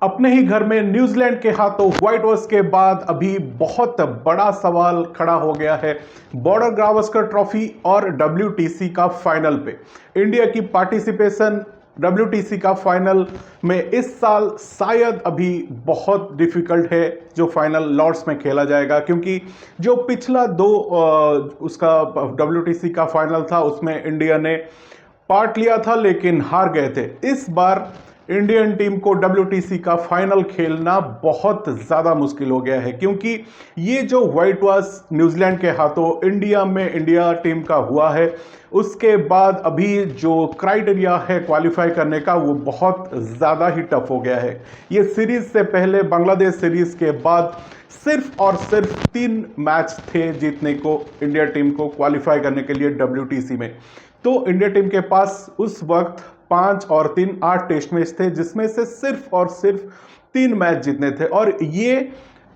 अपने ही घर में न्यूजीलैंड के हाथों व्हाइट वॉश के बाद अभी बहुत बड़ा सवाल खड़ा हो गया है बॉर्डर गावस्कर ट्रॉफी और डब्ल्यूटीसी का फाइनल पे। इंडिया की पार्टिसिपेशन डब्ल्यूटीसी का फाइनल में इस साल शायद अभी बहुत डिफिकल्ट है जो फाइनल लॉर्ड्स में खेला जाएगा, क्योंकि जो पिछला उसका डब्ल्यूटीसी का फाइनल था उसमें इंडिया ने पार्ट लिया था लेकिन हार गए थे। इस बार इंडियन टीम को डब्ल्यूटीसी का फाइनल खेलना बहुत ज़्यादा मुश्किल हो गया है, क्योंकि ये जो व्हाइट वॉश न्यूजीलैंड के हाथों इंडिया टीम का हुआ है, उसके बाद अभी जो क्राइटेरिया है क्वालिफाई करने का वो बहुत ज़्यादा ही टफ हो गया है। ये सीरीज से पहले बांग्लादेश सीरीज के बाद सिर्फ और सिर्फ 3 मैच थे जीतने को इंडिया टीम को क्वालिफाई करने के लिए डब्ल्यूटीसी में। तो इंडिया टीम के पास उस वक्त 5 और 3 8 टेस्ट मैच थे, जिसमें से सिर्फ और सिर्फ 3 मैच जीतने थे। और ये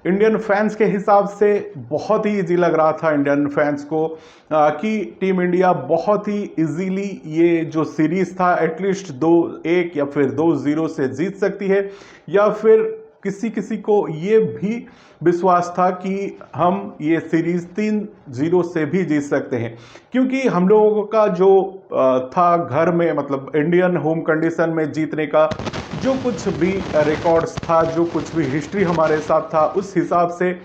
इंडियन फैंस के हिसाब से बहुत ही इजी लग रहा था इंडियन फैंस को कि टीम इंडिया बहुत ही इजीली ये जो सीरीज था एटलीस्ट 2-1 या फिर 2-0 से जीत सकती है, या फिर किसी किसी को ये भी विश्वास था कि हम ये सीरीज 3-0 से भी जीत सकते हैं, क्योंकि हम लोगों का जो था घर में, मतलब इंडियन होम कंडीशन में जीतने का जो कुछ भी रिकॉर्ड्स था, जो कुछ भी हिस्ट्री हमारे साथ था, उस हिसाब से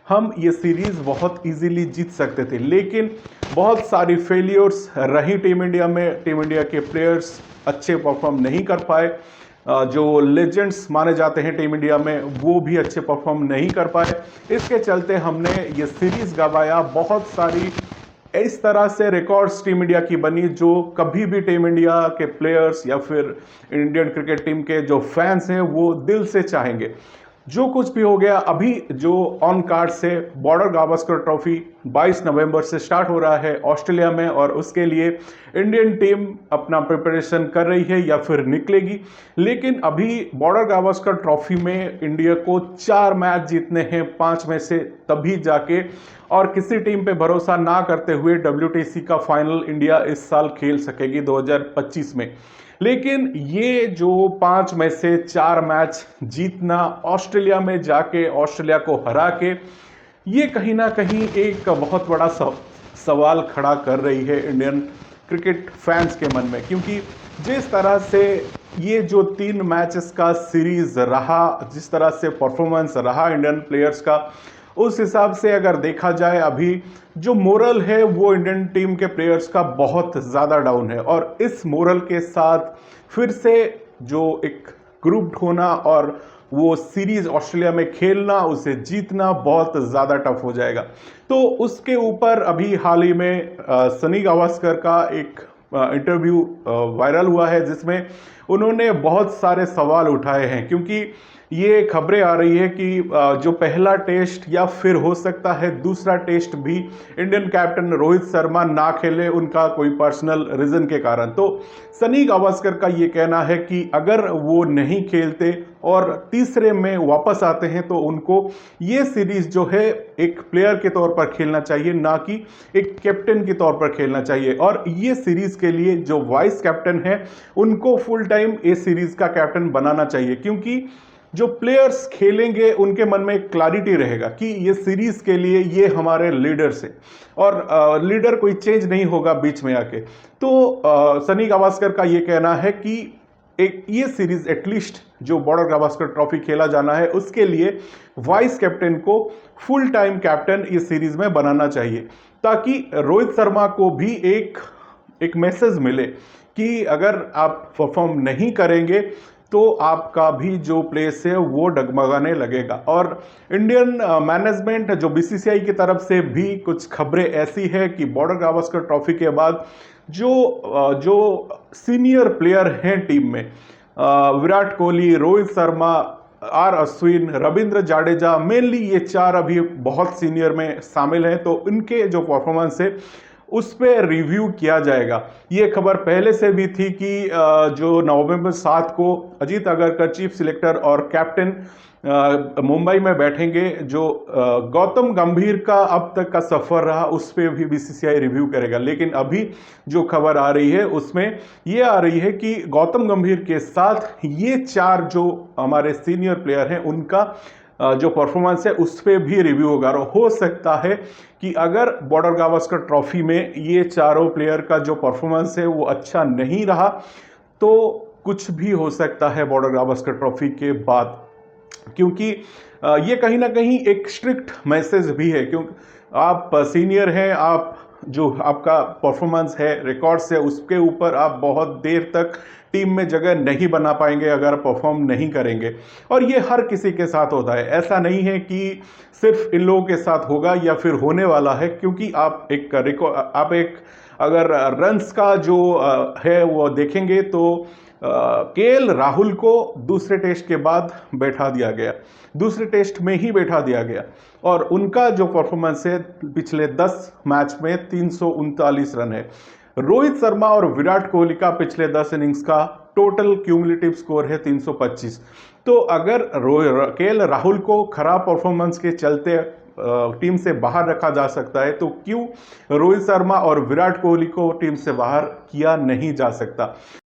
हम ये सीरीज बहुत इजीली जीत सकते थे। लेकिन बहुत सारी फेलियर्स रही टीम इंडिया में। टीम इंडिया के प्लेयर्स अच्छे परफॉर्म नहीं कर पाए, जो लेजेंड्स माने जाते हैं टीम इंडिया में वो भी अच्छे परफॉर्म नहीं कर पाए। इसके चलते हमने ये सीरीज गंवाया। बहुत सारी इस तरह से रिकॉर्ड्स टीम इंडिया की बनी जो कभी भी टीम इंडिया के प्लेयर्स या फिर इंडियन क्रिकेट टीम के जो फैंस हैं वो दिल से चाहेंगे। जो कुछ भी हो गया, अभी जो ऑन कार्ड से बॉर्डर गावस्कर ट्रॉफी 22 नवंबर से स्टार्ट हो रहा है ऑस्ट्रेलिया में, और उसके लिए इंडियन टीम अपना प्रिपरेशन कर रही है या फिर निकलेगी। लेकिन अभी बॉर्डर गावस्कर ट्रॉफी में इंडिया को 4 मैच जीतने हैं 5 में से, तभी जाके, और किसी टीम पे भरोसा ना करते हुए डब्ल्यूटीसी का फाइनल इंडिया इस साल खेल सकेगी 2025 में। लेकिन ये जो 5 में से 4 मैच जीतना, ऑस्ट्रेलिया में जाके ऑस्ट्रेलिया को हरा के, ये कहीं ना कहीं एक बहुत बड़ा सवाल खड़ा कर रही है इंडियन क्रिकेट फैंस के मन में, क्योंकि जिस तरह से ये जो 3 मैचेस का सीरीज रहा, जिस तरह से परफॉर्मेंस रहा इंडियन प्लेयर्स का, उस हिसाब से अगर देखा जाए अभी जो मोरल है वो इंडियन टीम के प्लेयर्स का बहुत ज़्यादा डाउन है। और इस मोरल के साथ फिर से जो एक ग्रुप होना और वो सीरीज ऑस्ट्रेलिया में खेलना, उसे जीतना बहुत ज़्यादा टफ हो जाएगा। तो उसके ऊपर अभी हाल ही में सनी गावस्कर का एक इंटरव्यू वायरल हुआ है, जिसमें उन्होंने बहुत सारे सवाल उठाए हैं, क्योंकि ये खबरें आ रही है कि जो पहला टेस्ट या फिर हो सकता है दूसरा टेस्ट भी इंडियन कैप्टन रोहित शर्मा ना खेले, उनका कोई पर्सनल रीजन के कारण। तो सनी गावस्कर का ये कहना है कि अगर वो नहीं खेलते और तीसरे में वापस आते हैं तो उनको ये सीरीज जो है एक प्लेयर के तौर पर खेलना चाहिए, ना कि एक कैप्टन के तौर पर खेलना चाहिए। और ये सीरीज के लिए जो वाइस कैप्टन है उनको फुल टाइम ये सीरीज का कैप्टन बनाना चाहिए, क्योंकि जो प्लेयर्स खेलेंगे उनके मन में एक क्लैरिटी रहेगा कि ये सीरीज के लिए ये हमारे लीडर्स हैं, और लीडर कोई चेंज नहीं होगा बीच में आके। तो सनी गावस्कर का ये कहना है कि एक ये सीरीज एटलीस्ट जो बॉर्डर गावस्कर ट्रॉफी खेला जाना है उसके लिए वाइस कैप्टन को फुल टाइम कैप्टन ये सीरीज में बनाना चाहिए, ताकि रोहित शर्मा को भी एक मैसेज मिले कि अगर आप परफॉर्म नहीं करेंगे तो आपका भी जो प्लेस है वो डगमगाने लगेगा। और इंडियन मैनेजमेंट जो बीसीसीआई की तरफ से भी कुछ खबरें ऐसी है कि बॉर्डर गावस्कर ट्रॉफी के बाद जो सीनियर प्लेयर हैं टीम में, विराट कोहली, रोहित शर्मा, आर अश्विन, रविंद्र जाडेजा, मेनली ये 4 अभी बहुत सीनियर में शामिल हैं। तो इनके जो परफॉर्मेंस है उस पर रिव्यू किया जाएगा। ये खबर पहले से भी थी कि जो नवंबर 7 को अजीत अगरकर चीफ सिलेक्टर और कैप्टन मुंबई में बैठेंगे, जो गौतम गंभीर का अब तक का सफर रहा उस पर भी बीसीसीआई रिव्यू करेगा। लेकिन अभी जो खबर आ रही है उसमें ये आ रही है कि गौतम गंभीर के साथ ये 4 जो हमारे सीनियर प्लेयर हैं उनका जो परफॉर्मेंस है उस पर भी रिव्यू होगा। और हो सकता है कि अगर बॉर्डर गावस्कर ट्रॉफी में ये चारों प्लेयर का जो परफॉर्मेंस है वो अच्छा नहीं रहा तो कुछ भी हो सकता है बॉर्डर गावस्कर ट्रॉफी के बाद, क्योंकि ये कहीं ना कहीं एक स्ट्रिक्ट मैसेज भी है। क्योंकि आप सीनियर हैं, आप जो आपका परफॉर्मेंस है, रिकॉर्ड्स है, उसके ऊपर आप बहुत देर तक टीम में जगह नहीं बना पाएंगे अगर परफॉर्म नहीं करेंगे। और ये हर किसी के साथ होता है, ऐसा नहीं है कि सिर्फ इन लोगों के साथ होगा या फिर होने वाला है। क्योंकि आप एक अगर रन्स का जो है वो देखेंगे तो केएल राहुल को दूसरे टेस्ट के बाद बैठा दिया गया, दूसरे टेस्ट में ही बैठा दिया गया, और उनका जो परफॉर्मेंस है पिछले 10 मैच में 339 रन है। रोहित शर्मा और विराट कोहली का पिछले 10 इनिंग्स का टोटल क्यूमुलेटिव स्कोर है 325। तो अगर केएल राहुल को खराब परफॉर्मेंस के चलते टीम से बाहर रखा जा सकता है तो क्यों रोहित शर्मा और विराट कोहली को टीम से बाहर किया नहीं जा सकता।